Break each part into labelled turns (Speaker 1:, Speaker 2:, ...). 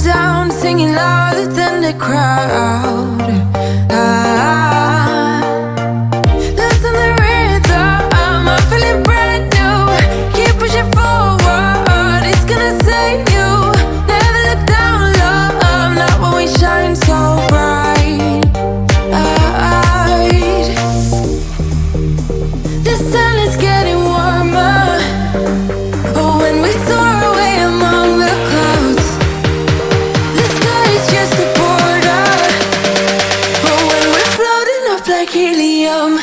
Speaker 1: down, singing louder than the crowd. Listen the rhythm, I'm feeling brand new. Keep pushing forward, it's gonna save you. Never look down, love, not when we shine so bright. The sun is getting warmer. Oh, when we soar away among the clouds. The sky is just a border. Oh, when we're floating up like helium.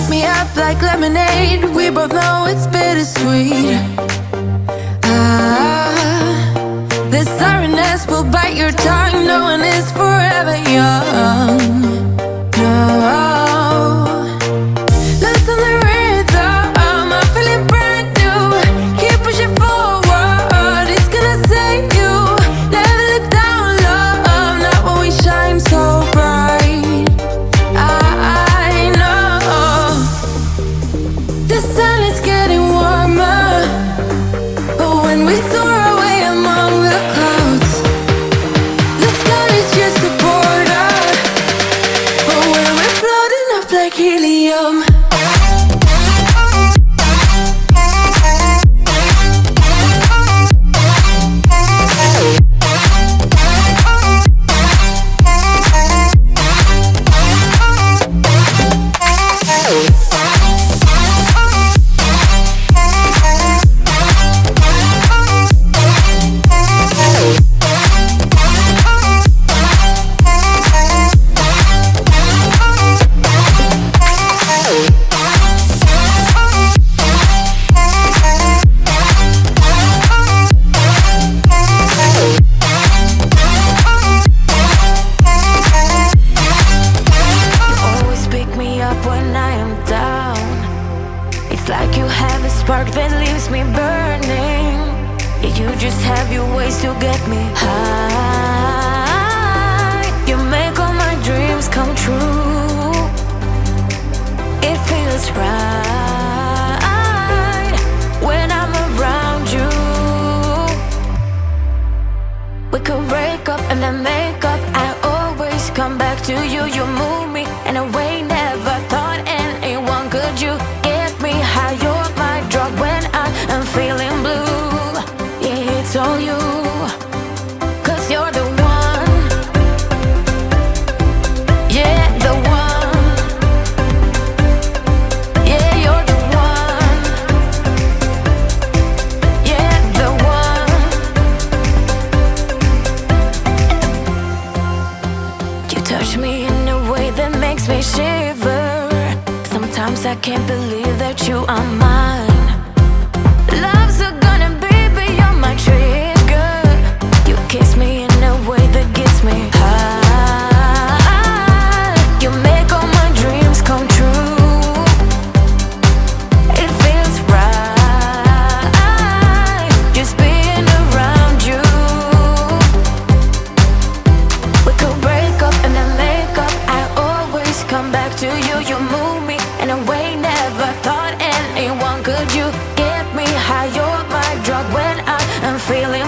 Speaker 1: Me up like lemonade. We both know it's bittersweet. The sorrowness will bite your tongue. No one is forever young. No. Listen the rhythm, I'm feeling brand new. Keep pushing forward, it's gonna save you. Never look down, love, not when we shine so bright. The sun is getting warmer. Oh, when we soar away among the clouds. The sky is just a border. Oh, when we're floating up like helium. I can't believe that you are mine. Love's gonna be beyond my trigger. You kiss me in a way that gets me high. You make all my dreams come true. It feels right just being around you. We could break up and then make up. I always come back to you. You move me in a way never thought anyone could. You get me high, you're my drug when I am feeling